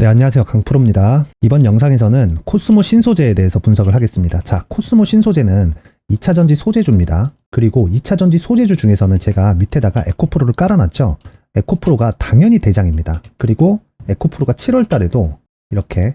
네, 안녕하세요. 강프로입니다. 이번 영상에서는 코스모 신소재에 대해서 분석을 하겠습니다. 자, 코스모 신소재는 2차전지 소재주입니다. 그리고 2차전지 소재주 중에서는 제가 밑에다가 에코프로를 깔아놨죠. 에코프로가 당연히 대장입니다. 그리고 에코프로가 7월 달에도 이렇게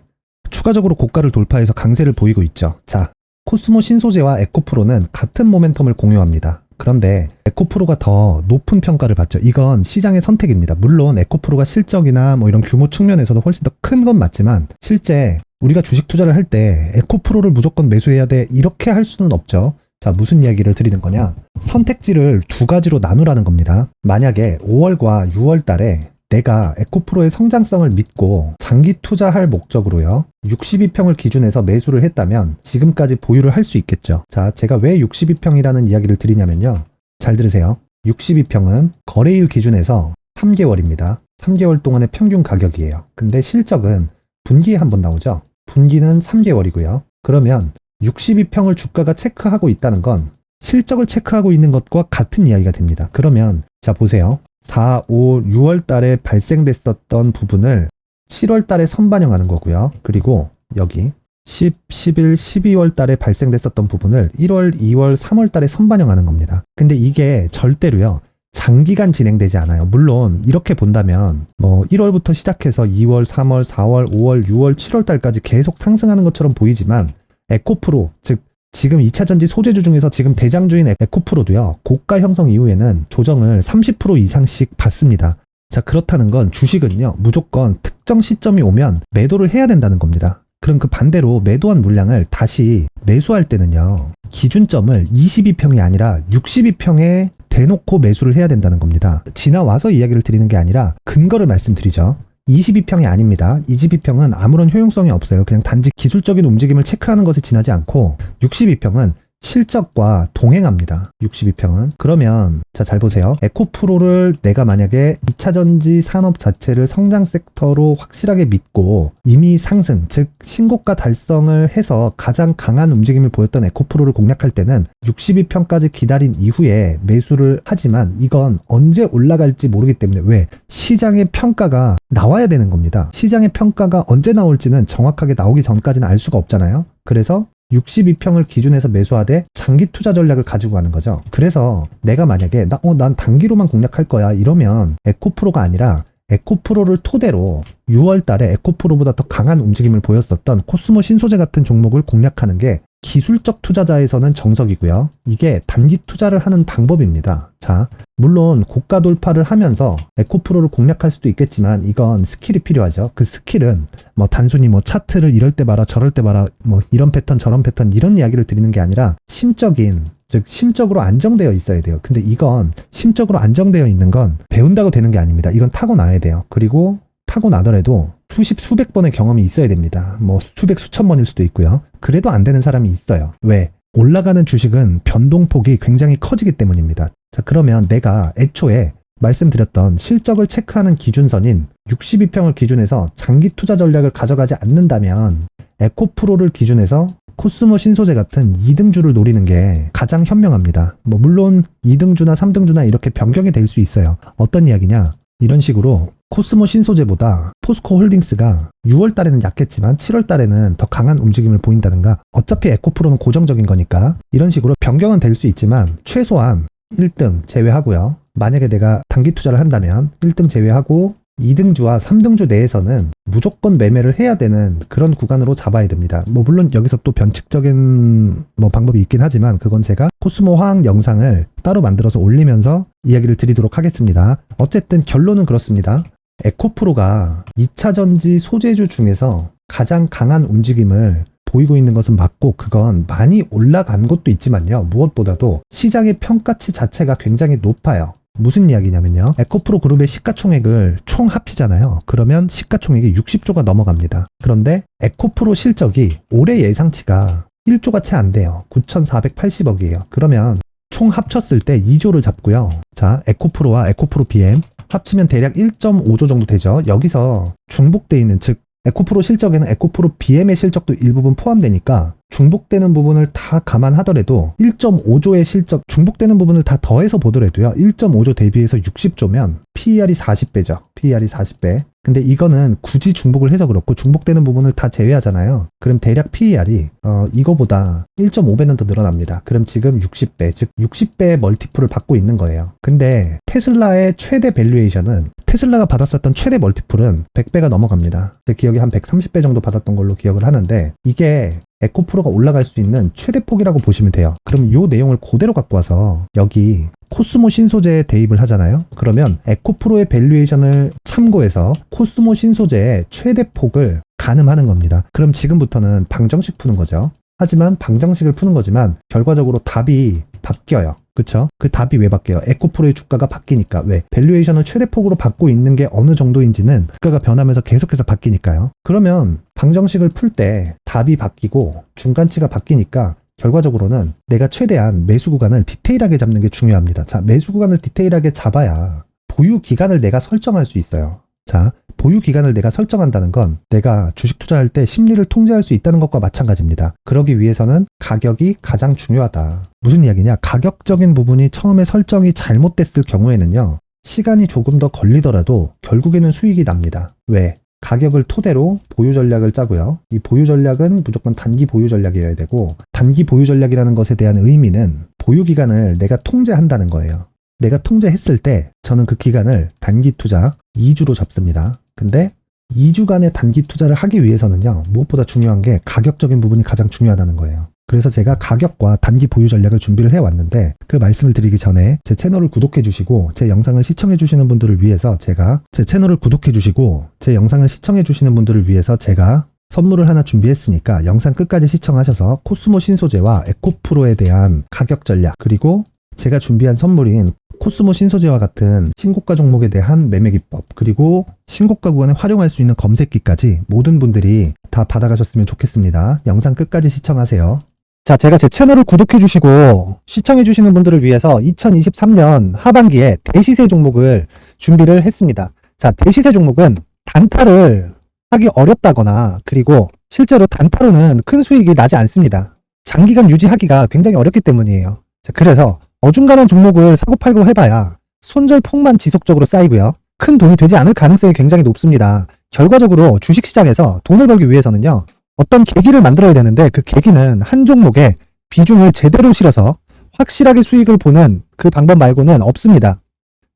추가적으로 고가를 돌파해서 강세를 보이고 있죠. 자, 코스모 신소재와 에코프로는 같은 모멘텀을 공유합니다. 그런데 에코프로가 더 높은 평가를 받죠. 이건 시장의 선택입니다. 물론 에코프로가 실적이나 뭐 이런 규모 측면에서도 훨씬 더 큰 건 맞지만 실제 우리가 주식 투자를 할 때 에코프로를 무조건 매수해야 돼 이렇게 할 수는 없죠. 자, 무슨 이야기를 드리는 거냐? 선택지를 두 가지로 나누라는 겁니다. 만약에 5월과 6월 달에 내가 에코프로의 성장성을 믿고 장기 투자할 목적으로요 62평을 기준해서 매수를 했다면 지금까지 보유를 할 수 있겠죠. 자, 제가 왜 62평이라는 이야기를 드리냐면요, 잘 들으세요. 62평은 거래일 기준에서 3개월입니다 3개월 동안의 평균 가격이에요. 근데 실적은 분기에 한 번 나오죠. 분기는 3개월이고요 그러면 62평을 주가가 체크하고 있다는 건 실적을 체크하고 있는 것과 같은 이야기가 됩니다. 그러면 자, 보세요. 4, 5, 6월 달에 발생됐었던 부분을 7월 달에 선반영하는 거고요. 그리고 여기 10, 11, 12월 달에 발생됐었던 부분을 1월, 2월, 3월 달에 선반영하는 겁니다. 근데 이게 절대로요 장기간 진행되지 않아요. 물론 이렇게 본다면 뭐 1월부터 시작해서 2월, 3월, 4월, 5월, 6월, 7월 달까지 계속 상승하는 것처럼 보이지만 에코프로, 즉 지금 2차전지 소재주 중에서 지금 대장주인 에코프로도요 고가 형성 이후에는 조정을 30% 이상씩 받습니다. 자, 그렇다는 건 주식은요 무조건 특정 시점이 오면 매도를 해야 된다는 겁니다. 그럼 그 반대로 매도한 물량을 다시 매수할 때는요 기준점을 22평이 아니라 62평에 대놓고 매수를 해야 된다는 겁니다. 지나와서 이야기를 드리는 게 아니라 근거를 말씀드리죠. 22평이 아닙니다. 22평은 아무런 효용성이 없어요. 그냥 단지 기술적인 움직임을 체크하는 것에 지나지 않고 62평은 실적과 동행합니다. 62평은. 그러면 자, 잘 보세요. 에코프로를 내가 만약에 2차전지 산업 자체를 성장 섹터로 확실하게 믿고 이미 상승, 즉 신고가 달성을 해서 가장 강한 움직임을 보였던 에코프로를 공략할 때는 62평까지 기다린 이후에 매수를 하지만 이건 언제 올라갈지 모르기 때문에 왜? 시장의 평가가 나와야 되는 겁니다. 시장의 평가가 언제 나올지는 정확하게 나오기 전까지는 알 수가 없잖아요. 그래서 62평을 기준해서 매수하되 장기 투자 전략을 가지고 가는 거죠. 그래서 내가 만약에 난 단기로만 공략할 거야 이러면 에코프로가 아니라 에코프로를 토대로 6월 달에 에코프로보다 더 강한 움직임을 보였었던 코스모 신소재 같은 종목을 공략하는 게 기술적 투자자에서는 정석이고요. 이게 단기 투자를 하는 방법입니다. 자, 물론 고가 돌파를 하면서 에코프로를 공략할 수도 있겠지만 이건 스킬이 필요하죠. 그 스킬은 뭐 단순히 뭐 차트를 이럴 때 봐라 저럴 때 봐라 뭐 이런 패턴 저런 패턴 이런 이야기를 드리는 게 아니라 심적인, 즉 심적으로 안정되어 있어야 돼요. 근데 이건 심적으로 안정되어 있는 건 배운다고 되는 게 아닙니다. 이건 타고나야 돼요. 그리고 타고나더라도 수십 수백 번의 경험이 있어야 됩니다. 뭐 수백 수천 번일 수도 있고요. 그래도 안 되는 사람이 있어요. 왜? 올라가는 주식은 변동폭이 굉장히 커지기 때문입니다. 자, 그러면 내가 애초에 말씀드렸던 실적을 체크하는 기준선인 62평을 기준해서 장기 투자 전략을 가져가지 않는다면 에코프로를 기준해서 코스모 신소재 같은 2등주를 노리는 게 가장 현명합니다. 뭐 물론 2등주나 3등주나 이렇게 변경이 될 수 있어요. 어떤 이야기냐? 이런 식으로 코스모 신소재보다 포스코 홀딩스가 6월 달에는 약했지만 7월 달에는 더 강한 움직임을 보인다든가, 어차피 에코프로는 고정적인 거니까 이런 식으로 변경은 될 수 있지만 최소한 1등 제외하고요. 만약에 내가 단기 투자를 한다면 1등 제외하고 2등주와 3등주 내에서는 무조건 매매를 해야 되는 그런 구간으로 잡아야 됩니다. 뭐 물론 여기서 또 변칙적인 뭐 방법이 있긴 하지만 그건 제가 코스모 화학 영상을 따로 만들어서 올리면서 이야기를 드리도록 하겠습니다. 어쨌든 결론은 그렇습니다. 에코프로가 2차전지 소재주 중에서 가장 강한 움직임을 보이고 있는 것은 맞고 그건 많이 올라간 것도 있지만요. 무엇보다도 시장의 평가치 자체가 굉장히 높아요. 무슨 이야기냐면요. 에코프로 그룹의 시가총액을 총 합치잖아요. 그러면 시가총액이 60조가 넘어갑니다. 그런데 에코프로 실적이 올해 예상치가 1조가 채 안 돼요. 9,480억이에요. 그러면 총 합쳤을 때 2조를 잡고요. 자, 에코프로와 에코프로 BM 합치면 대략 1.5조 정도 되죠. 여기서 중복돼 있는, 즉 에코프로 실적에는 에코프로 BM의 실적도 일부분 포함되니까 중복되는 부분을 다 감안하더라도 1.5조의 실적, 중복되는 부분을 다 더해서 보더라도요. 1.5조 대비해서 60조면 PER이 40배죠. PER이 40배. 근데 이거는 굳이 중복을 해서 그렇고 중복되는 부분을 다 제외하잖아요. 그럼 대략 PER이 이거보다 1.5배는 더 늘어납니다. 그럼 지금 60배, 즉 60배의 멀티플을 받고 있는 거예요. 근데 테슬라의 최대 밸류에이션은 테슬라가 받았었던 최대 멀티플은 100배가 넘어갑니다. 제 기억에 한 130배 정도 받았던 걸로 기억을 하는데 이게 에코프로가 올라갈 수 있는 최대 폭이라고 보시면 돼요. 그럼 이 내용을 그대로 갖고 와서 여기 코스모 신소재에 대입을 하잖아요. 그러면 에코프로의 밸류에이션을 참고해서 코스모 신소재의 최대 폭을 가늠하는 겁니다. 그럼 지금부터는 방정식 푸는 거죠. 하지만 방정식을 푸는 거지만 결과적으로 답이 바뀌어요. 그쵸? 그 답이 왜 바뀌어요? 에코프로의 주가가 바뀌니까. 왜? 밸류에이션을 최대폭으로 받고 있는 게 어느 정도인지는 주가가 변하면서 계속해서 바뀌니까요. 그러면 방정식을 풀 때 답이 바뀌고 중간치가 바뀌니까 결과적으로는 내가 최대한 매수 구간을 디테일하게 잡는 게 중요합니다. 자, 매수 구간을 디테일하게 잡아야 보유 기간을 내가 설정할 수 있어요. 자, 보유 기간을 내가 설정한다는 건 내가 주식 투자할 때 심리를 통제할 수 있다는 것과 마찬가지입니다. 그러기 위해서는 가격이 가장 중요하다. 무슨 이야기냐? 가격적인 부분이 처음에 설정이 잘못됐을 경우에는요. 시간이 조금 더 걸리더라도 결국에는 수익이 납니다. 왜? 가격을 토대로 보유 전략을 짜고요. 이 보유 전략은 무조건 단기 보유 전략이어야 되고 단기 보유 전략이라는 것에 대한 의미는 보유 기간을 내가 통제한다는 거예요. 내가 통제했을 때 저는 그 기간을 단기 투자 2주로 잡습니다. 근데 2주간의 단기 투자를 하기 위해서는요. 무엇보다 중요한 게 가격적인 부분이 가장 중요하다는 거예요. 그래서 제가 가격과 단기 보유 전략을 준비를 해왔는데 그 말씀을 드리기 전에 제 채널을 구독해 주시고 제 영상을 시청해 주시는 분들을 위해서 제가 제 채널을 구독해 주시고 제 영상을 시청해 주시는 분들을 위해서 제가 선물을 하나 준비했으니까 영상 끝까지 시청하셔서 코스모 신소재와 에코프로에 대한 가격 전략 그리고 제가 준비한 선물인 코스모 신소재와 같은 신고가 종목에 대한 매매 기법 그리고 신고가 구간에 활용할 수 있는 검색기까지 모든 분들이 다 받아가셨으면 좋겠습니다. 영상 끝까지 시청하세요. 자, 제가 제 채널을 구독해 주시고 시청해 주시는 분들을 위해서 2023년 하반기에 대시세 종목을 준비를 했습니다. 자, 대시세 종목은 단타를 하기 어렵다거나 그리고 실제로 단타로는 큰 수익이 나지 않습니다. 장기간 유지하기가 굉장히 어렵기 때문이에요. 자, 그래서 어중간한 종목을 사고 팔고 해봐야 손절폭만 지속적으로 쌓이고요. 큰 돈이 되지 않을 가능성이 굉장히 높습니다. 결과적으로 주식시장에서 돈을 벌기 위해서는요. 어떤 계기를 만들어야 되는데 그 계기는 한 종목에 비중을 제대로 실어서 확실하게 수익을 보는 그 방법 말고는 없습니다.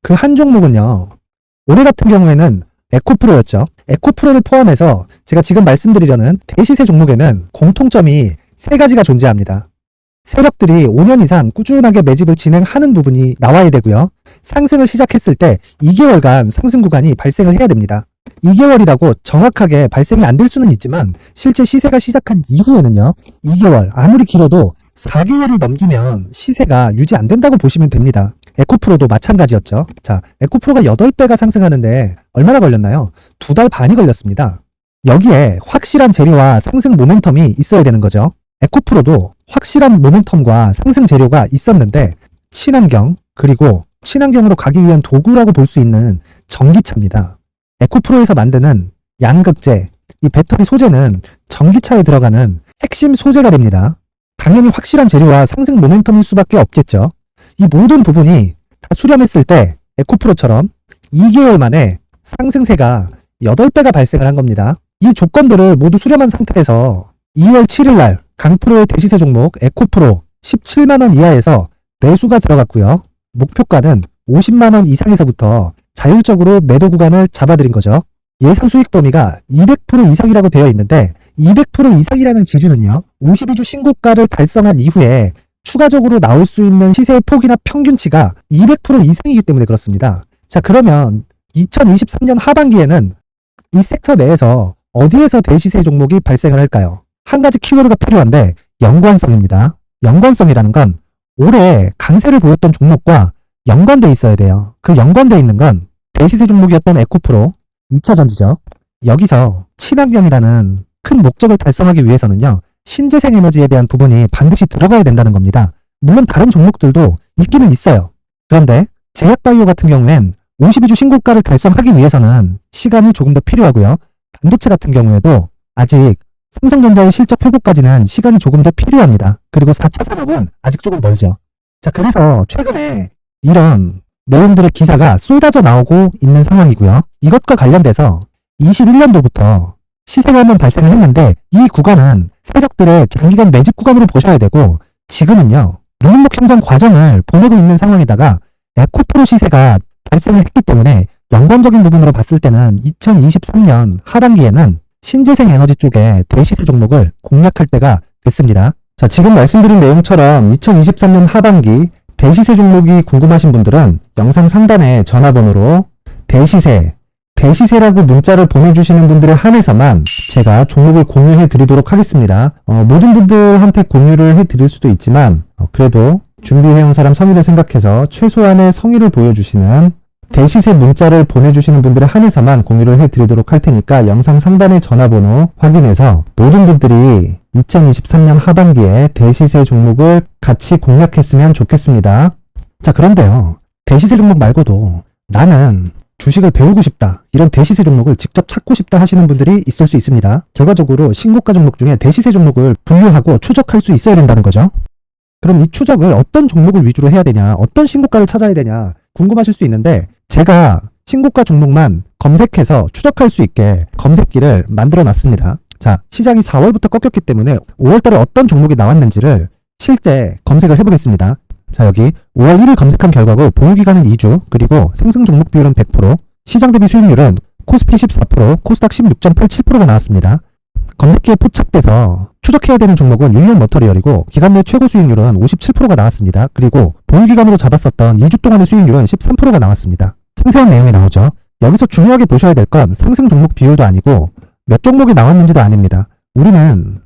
그 한 종목은요. 올해 같은 경우에는 에코프로였죠. 에코프로를 포함해서 제가 지금 말씀드리려는 대시세 종목에는 공통점이 3가지가 존재합니다. 세력들이 5년 이상 꾸준하게 매집을 진행하는 부분이 나와야 되고요. 상승을 시작했을 때 2개월간 상승 구간이 발생을 해야 됩니다. 2개월이라고 정확하게 발생이 안 될 수는 있지만 실제 시세가 시작한 이후에는요. 2개월, 아무리 길어도 4개월을 넘기면 시세가 유지 안 된다고 보시면 됩니다. 에코프로도 마찬가지였죠. 자, 에코프로가 8배가 상승하는데 얼마나 걸렸나요? 2달 반이 걸렸습니다. 여기에 확실한 재료와 상승 모멘텀이 있어야 되는 거죠. 에코프로도 확실한 모멘텀과 상승 재료가 있었는데 친환경 그리고 친환경으로 가기 위한 도구라고 볼 수 있는 전기차입니다. 에코프로에서 만드는 양극재, 이 배터리 소재는 전기차에 들어가는 핵심 소재가 됩니다. 당연히 확실한 재료와 상승 모멘텀일 수밖에 없겠죠. 이 모든 부분이 다 수렴했을 때 에코프로처럼 2개월 만에 상승세가 8배가 발생을 한 겁니다. 이 조건들을 모두 수렴한 상태에서 2월 7일 날 강프로의 대시세 종목 에코프로 17만원 이하에서 매수가 들어갔고요. 목표가는 50만원 이상에서부터 자율적으로 매도 구간을 잡아드린 거죠. 예상 수익 범위가 200% 이상이라고 되어 있는데 200% 이상이라는 기준은요. 52주 신고가를 달성한 이후에 추가적으로 나올 수 있는 시세의 폭이나 평균치가 200% 이상이기 때문에 그렇습니다. 자, 그러면 2023년 하반기에는 이 섹터 내에서 어디에서 대시세 종목이 발생을 할까요? 한 가지 키워드가 필요한데 연관성입니다. 연관성이라는 건 올해 강세를 보였던 종목과 연관돼 있어야 돼요. 그 연관돼 있는 건 대시세 종목이었던 에코프로 2차전지죠. 여기서 친환경이라는 큰 목적을 달성하기 위해서는요. 신재생 에너지에 대한 부분이 반드시 들어가야 된다는 겁니다. 물론 다른 종목들도 있기는 있어요. 그런데 제약바이오 같은 경우엔 52주 신고가를 달성하기 위해서는 시간이 조금 더 필요하고요. 반도체 같은 경우에도 아직 삼성전자의 실적 회복까지는 시간이 조금 더 필요합니다. 그리고 4차 산업은 아직 조금 멀죠. 자, 그래서 최근에 이런 내용들의 기사가 쏟아져 나오고 있는 상황이고요. 이것과 관련돼서 21년도부터 시세가 한번 발생을 했는데 이 구간은 세력들의 장기간 매집 구간으로 보셔야 되고 지금은요. 룰목 형성 과정을 보내고 있는 상황에다가 에코프로 시세가 발생을 했기 때문에 연관적인 부분으로 봤을 때는 2023년 하반기에는 신재생 에너지 쪽에 대시세 종목을 공략할 때가 됐습니다. 자, 지금 말씀드린 내용처럼 2023년 하반기 대시세 종목이 궁금하신 분들은 영상 상단에 전화번호로 대시세라고 문자를 보내주시는 분들에 한해서만 제가 종목을 공유해 드리도록 하겠습니다. 모든 분들한테 공유를 해 드릴 수도 있지만 그래도 준비해온 사람 성의를 생각해서 최소한의 성의를 보여주시는 대시세 문자를 보내주시는 분들에 한해서만 공유를 해드리도록 할 테니까 영상 상단의 전화번호 확인해서 모든 분들이 2023년 하반기에 대시세 종목을 같이 공략했으면 좋겠습니다. 자, 그런데요. 대시세 종목 말고도 나는 주식을 배우고 싶다. 이런 대시세 종목을 직접 찾고 싶다 하시는 분들이 있을 수 있습니다. 결과적으로 신고가 종목 중에 대시세 종목을 분류하고 추적할 수 있어야 된다는 거죠. 그럼 이 추적을 어떤 종목을 위주로 해야 되냐, 어떤 신고가를 찾아야 되냐 궁금하실 수 있는데 제가 신고가 종목만 검색해서 추적할 수 있게 검색기를 만들어 놨습니다. 자, 시장이 4월부터 꺾였기 때문에 5월달에 어떤 종목이 나왔는지를 실제 검색을 해보겠습니다. 자, 여기 5월 1일 검색한 결과고 보유기간은 2주, 그리고 상승 종목 비율은 100%, 시장 대비 수익률은 코스피 14%, 코스닥 16.87%가 나왔습니다. 검색기에 포착돼서 추적해야 되는 종목은 율리언 머터리얼이고 기간 내 최고 수익률은 57%가 나왔습니다. 그리고 보유기간으로 잡았었던 2주 동안의 수익률은 13%가 나왔습니다. 상세한 내용이 나오죠. 여기서 중요하게 보셔야 될 건 상승 종목 비율도 아니고 몇 종목이 나왔는지도 아닙니다. 우리는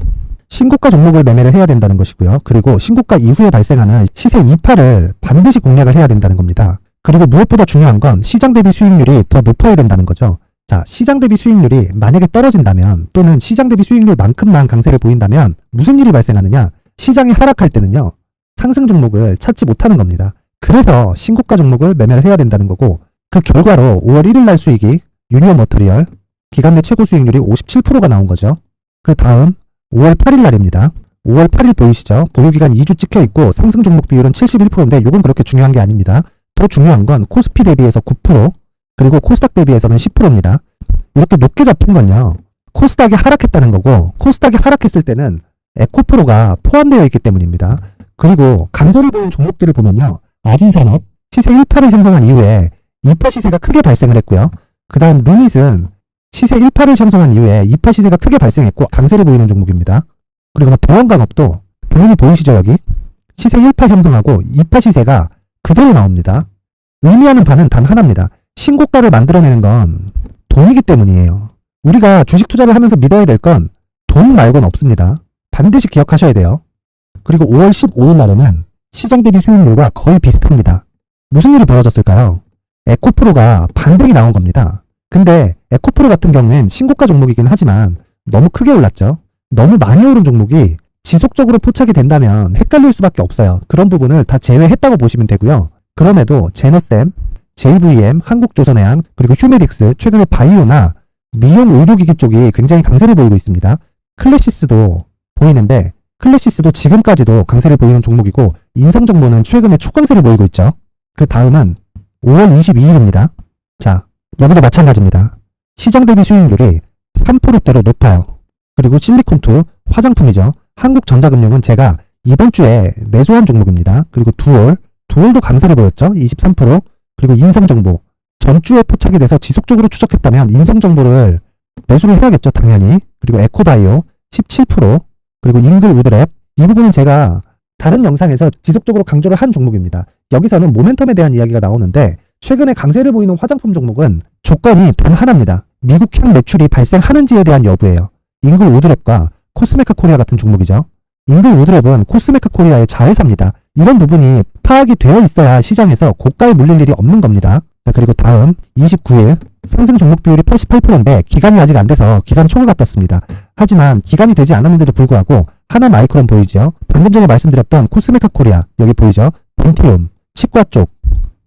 신고가 종목을 매매를 해야 된다는 것이고요. 그리고 신고가 이후에 발생하는 시세 이파를 반드시 공략을 해야 된다는 겁니다. 그리고 무엇보다 중요한 건 시장 대비 수익률이 더 높아야 된다는 거죠. 자, 시장 대비 수익률이 만약에 떨어진다면 또는 시장 대비 수익률만큼만 강세를 보인다면 무슨 일이 발생하느냐? 시장이 하락할 때는요. 상승 종목을 찾지 못하는 겁니다. 그래서 신고가 종목을 매매를 해야 된다는 거고 그 결과로 5월 1일 날 수익이 율리언 머터리얼 기간 내 최고 수익률이 57%가 나온 거죠. 그 다음 5월 8일 날입니다. 5월 8일 보이시죠? 보유기간 2주 찍혀 있고 상승 종목 비율은 71%인데 이건 그렇게 중요한 게 아닙니다. 더 중요한 건 코스피 대비해서 9%, 그리고 코스닥 대비해서는 10%입니다. 이렇게 높게 잡힌 건요. 코스닥이 하락했다는 거고 코스닥이 하락했을 때는 에코프로가 포함되어 있기 때문입니다. 그리고 강세를 보이는 종목들을 보면요. 아진산업 시세 1파를 형성한 이후에 2파 시세가 크게 발생을 했고요. 그 다음 루닛은 시세 1파를 형성한 이후에 2파 시세가 크게 발생했고 강세를 보이는 종목입니다. 그리고 보험강업도 당연히 보이시죠 여기? 시세 1파 형성하고 2파 시세가 그대로 나옵니다. 의미하는 바는 단 하나입니다. 신고가를 만들어내는 건 돈이기 때문이에요. 우리가 주식 투자를 하면서 믿어야 될 건 돈 말고는 없습니다. 반드시 기억하셔야 돼요. 그리고 5월 15일 날에는 시장 대비 수익률과 거의 비슷합니다. 무슨 일이 벌어졌을까요? 에코프로가 반등이 나온 겁니다. 근데 에코프로 같은 경우엔 신고가 종목이긴 하지만 너무 크게 올랐죠. 너무 많이 오른 종목이 지속적으로 포착이 된다면 헷갈릴 수밖에 없어요. 그런 부분을 다 제외했다고 보시면 되고요. 그럼에도 제너셈, JVM, 한국조선해양, 그리고 휴메딕스, 최근에 바이오나 미용 의료기기 쪽이 굉장히 강세를 보이고 있습니다. 클래시스도 보이는데 클래시스도 지금까지도 강세를 보이는 종목이고 인성정보는 최근에 초강세를 보이고 있죠. 그 다음은 5월 22일입니다. 자, 여기도 마찬가지입니다. 시장 대비 수익률이 3%대로 높아요. 그리고 실리콘투, 화장품이죠. 한국전자금융은 제가 이번 주에 매수한 종목입니다. 그리고 두올도 강세를 보였죠. 23%. 그리고 인성정보. 전주에 포착이 돼서 지속적으로 추적했다면 인성정보를 매수를 해야겠죠. 당연히. 그리고 에코바이오 17%. 그리고 잉글우드랩. 이 부분은 제가 다른 영상에서 지속적으로 강조를 한 종목입니다. 여기서는 모멘텀에 대한 이야기가 나오는데 최근에 강세를 보이는 화장품 종목은 조건이 단 하나입니다. 미국향 매출이 발생하는지에 대한 여부예요. 잉글우드랩과 코스메카 코리아 같은 종목이죠. 잉글우드랩은 코스메카 코리아의 자회사입니다. 이런 부분이 파악이 되어 있어야 시장에서 고가에 물릴 일이 없는 겁니다. 자, 그리고 다음 29일 상승 종목 비율이 88%인데 기간이 아직 안 돼서 기간 초과가 떴습니다. 하지만 기간이 되지 않았는데도 불구하고 하나 마이크론 보이죠? 방금 전에 말씀드렸던 코스메카 코리아 여기 보이죠? 벤티움, 치과 쪽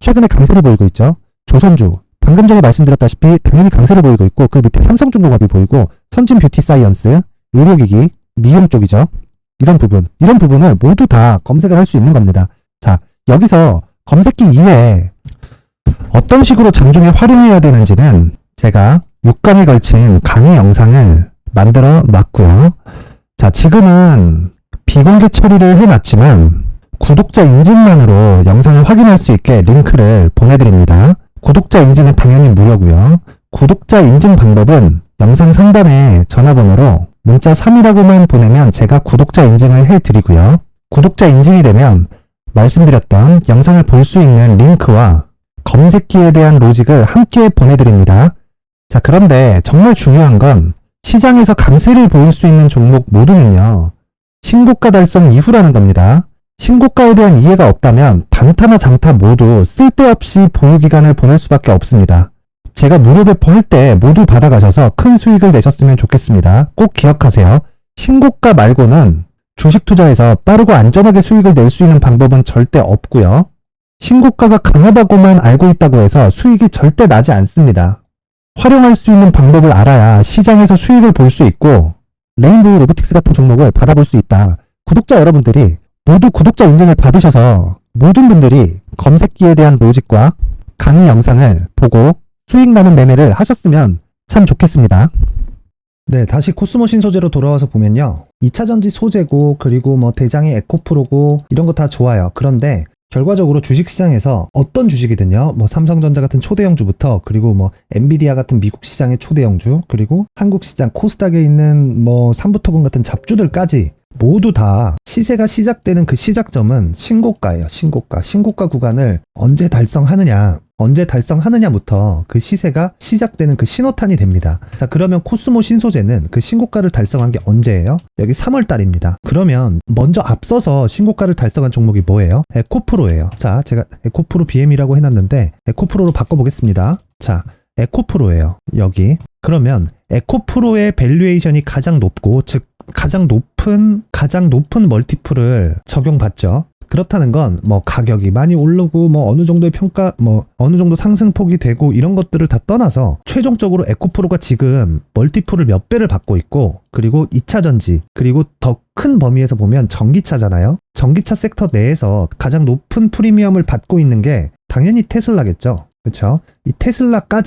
최근에 강세를 보이고 있죠? 조선주 방금 전에 말씀드렸다시피 당연히 강세를 보이고 있고 그 밑에 삼성중공업이 보이고 선진 뷰티 사이언스 의료기기, 미용 쪽이죠. 이런 부분을 모두 다 검색을 할 수 있는 겁니다. 자, 여기서 검색기 이외에 어떤 식으로 장중에 활용해야 되는지는 제가 6강에 걸친 강의 영상을 만들어 놨고요. 자, 지금은 비공개 처리를 해놨지만 구독자 인증만으로 영상을 확인할 수 있게 링크를 보내드립니다. 구독자 인증은 당연히 무료고요. 구독자 인증 방법은 영상 상단에 전화번호로 문자 3이라고만 보내면 제가 구독자 인증을 해드리고요. 구독자 인증이 되면 말씀드렸던 영상을 볼 수 있는 링크와 검색기에 대한 로직을 함께 보내드립니다. 자, 그런데 정말 중요한 건 시장에서 강세를 보일 수 있는 종목 모두는요, 신고가 달성 이후라는 겁니다. 신고가에 대한 이해가 없다면 단타나 장타 모두 쓸데없이 보유기간을 보낼 수밖에 없습니다. 제가 무료 배포할 때 모두 받아가셔서 큰 수익을 내셨으면 좋겠습니다. 꼭 기억하세요. 신고가 말고는 주식 투자에서 빠르고 안전하게 수익을 낼 수 있는 방법은 절대 없고요. 신고가가 강하다고만 알고 있다고 해서 수익이 절대 나지 않습니다. 활용할 수 있는 방법을 알아야 시장에서 수익을 볼 수 있고 레인보우 로보틱스 같은 종목을 받아볼 수 있다. 구독자 여러분들이 모두 구독자 인증을 받으셔서 모든 분들이 검색기에 대한 로직과 강의 영상을 보고 수익 나는 매매를 하셨으면 참 좋겠습니다. 네, 다시 코스모 신소재로 돌아와서 보면요. 2차전지 소재고 그리고 뭐 대장이 에코프로고 이런 거 다 좋아요. 그런데 결과적으로 주식시장에서 어떤 주식이든요. 뭐 삼성전자 같은 초대형주부터 그리고 뭐 엔비디아 같은 미국 시장의 초대형주 그리고 한국 시장 코스닥에 있는 뭐 삼부토금 같은 잡주들까지 모두 다 시세가 시작되는 그 시작점은 신고가예요. 신고가 구간을 언제 달성하느냐부터 그 시세가 시작되는 그 신호탄이 됩니다. 자, 그러면 코스모 신소재는 그 신고가를 달성한 게 언제예요? 여기 3월 달입니다. 그러면 먼저 앞서서 신고가를 달성한 종목이 뭐예요? 에코프로예요. 자, 제가 에코프로 BM이라고 해놨는데 에코프로로 바꿔보겠습니다. 자, 에코프로예요. 여기. 그러면 에코프로의 밸류에이션이 가장 높고 즉 가장 높은 멀티플을 적용받죠. 그렇다는 건 뭐 가격이 많이 오르고 뭐 어느 정도의 평가 어느 정도 상승폭이 되고 이런 것들을 다 떠나서 최종적으로 에코프로가 지금 멀티플을 몇 배를 받고 있고 그리고 2차 전지 그리고 더 큰 범위에서 보면 전기차잖아요. 전기차 섹터 내에서 가장 높은 프리미엄을 받고 있는 게 당연히 테슬라겠죠. 그렇죠? 이 테슬라가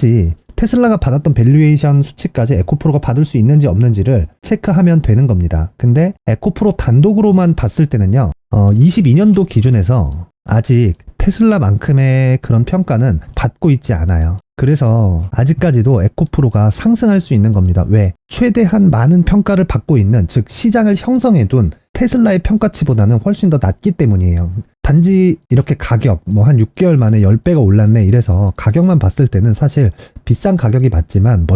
받았던 밸류에이션 수치까지 에코프로가 받을 수 있는지 없는지를 체크하면 되는 겁니다. 근데 에코프로 단독으로만 봤을 때는요. 22년도 기준에서 아직 테슬라만큼의 그런 평가는 받고 있지 않아요. 그래서 아직까지도 에코프로가 상승할 수 있는 겁니다. 왜? 최대한 많은 평가를 받고 있는, 즉 시장을 형성해둔 테슬라의 평가치보다는 훨씬 더 낮기 때문이에요. 단지 이렇게 가격, 뭐 한 6개월 만에 10배가 올랐네 이래서 가격만 봤을 때는 사실 비싼 가격이 맞지만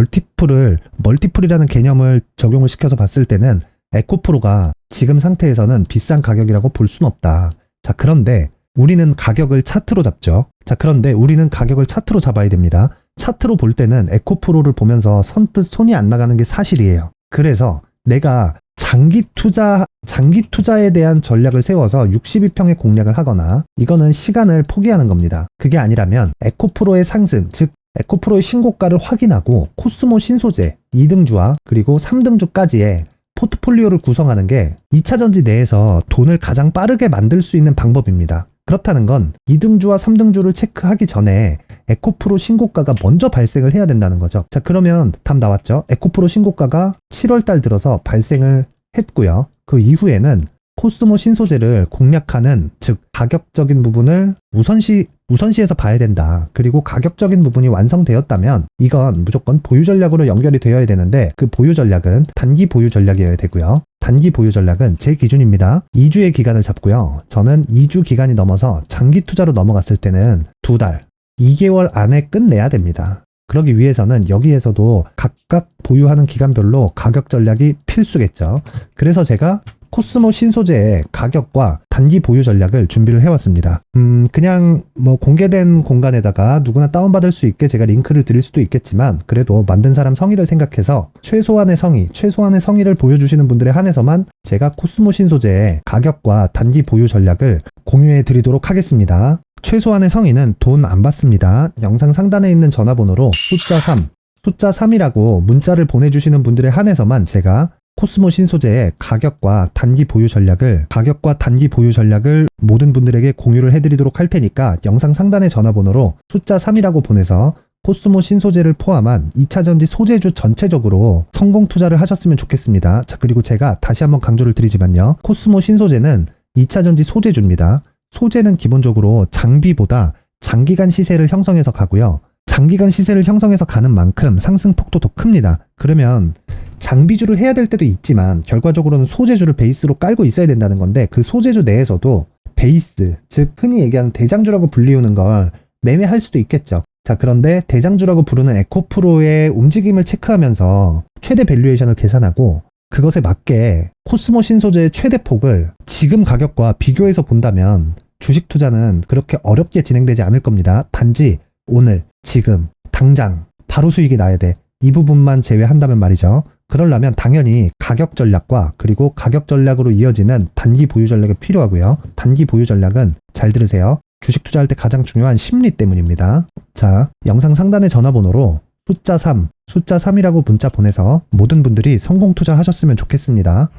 멀티플이라는 개념을 적용을 시켜서 봤을 때는 에코프로가 지금 상태에서는 비싼 가격이라고 볼 수는 없다. 자, 그런데 우리는 가격을 차트로 잡죠. 자, 그런데 우리는 가격을 차트로 잡아야 됩니다. 차트로 볼 때는 에코프로를 보면서 선뜻 손이 안 나가는 게 사실이에요. 그래서 내가 장기 투자에 대한 전략을 세워서 62평에 공략을 하거나 이거는 시간을 포기하는 겁니다. 그게 아니라면 에코프로의 상승, 즉 에코프로의 신고가를 확인하고 코스모 신소재 2등주와 그리고 3등주까지의 포트폴리오를 구성하는 게 2차전지 내에서 돈을 가장 빠르게 만들 수 있는 방법입니다. 그렇다는 건 2등주와 3등주를 체크하기 전에 에코프로 신고가가 먼저 발생을 해야 된다는 거죠. 자, 그러면 답 나왔죠? 에코프로 신고가가 7월달 들어서 발생을 했고요. 그 이후에는 코스모 신소재를 공략하는, 즉 가격적인 부분을 우선시해서 봐야 된다. 그리고 가격적인 부분이 완성되었다면 이건 무조건 보유 전략으로 연결이 되어야 되는데 그 보유 전략은 단기 보유 전략이어야 되고요. 단기 보유 전략은 제 기준입니다. 2주의 기간을 잡고요. 저는 2주 기간이 넘어서 장기 투자로 넘어갔을 때는 2달, 2개월 안에 끝내야 됩니다. 그러기 위해서는 여기에서도 각각 보유하는 기간별로 가격 전략이 필수겠죠. 그래서 제가 코스모 신소재의 가격과 단기 보유 전략을 준비를 해왔습니다. 그냥 뭐 공개된 공간에다가 누구나 다운받을 수 있게 제가 링크를 드릴 수도 있겠지만 그래도 만든 사람 성의를 생각해서 최소한의 성의를 보여주시는 분들에 한해서만 제가 코스모 신소재의 가격과 단기 보유 전략을 공유해 드리도록 하겠습니다. 최소한의 성의는 돈 안 받습니다. 영상 상단에 있는 숫자 3이라고 문자를 보내주시는 분들에 한해서만 제가 코스모 신소재의 가격과 단기 보유 전략을 모든 분들에게 공유를 해드리도록 할 테니까 영상 상단의 전화번호로 숫자 3이라고 보내서 코스모 신소재를 포함한 2차전지 소재주 전체적으로 성공 투자를 하셨으면 좋겠습니다. 자, 그리고 제가 다시 한번 강조를 드리지만요. 코스모 신소재는 2차전지 소재주입니다. 소재는 기본적으로 장비보다 장기간 시세를 형성해서 가고요. 장기간 시세를 형성해서 가는 만큼 상승폭도 더 큽니다. 그러면 장비주를 해야 될 때도 있지만 결과적으로는 소재주를 베이스로 깔고 있어야 된다는 건데, 그 소재주 내에서도 베이스, 즉 흔히 얘기하는 대장주라고 불리우는 걸 매매할 수도 있겠죠. 자, 그런데 대장주라고 부르는 에코프로의 움직임을 체크하면서 최대 밸류에이션을 계산하고 그것에 맞게 코스모 신소재의 최대 폭을 지금 가격과 비교해서 본다면 주식 투자는 그렇게 어렵게 진행되지 않을 겁니다. 단지 오늘, 지금, 당장 바로 수익이 나야 돼. 이 부분만 제외한다면 말이죠. 그러려면 당연히 가격 전략과 그리고 가격 전략으로 이어지는 단기 보유 전략이 필요하고요. 단기 보유 전략은 잘 들으세요. 주식 투자할 때 가장 중요한 심리 때문입니다. 자, 영상 상단의 전화번호로 숫자 3, 숫자 3이라고 문자 보내서 모든 분들이 성공 투자하셨으면 좋겠습니다.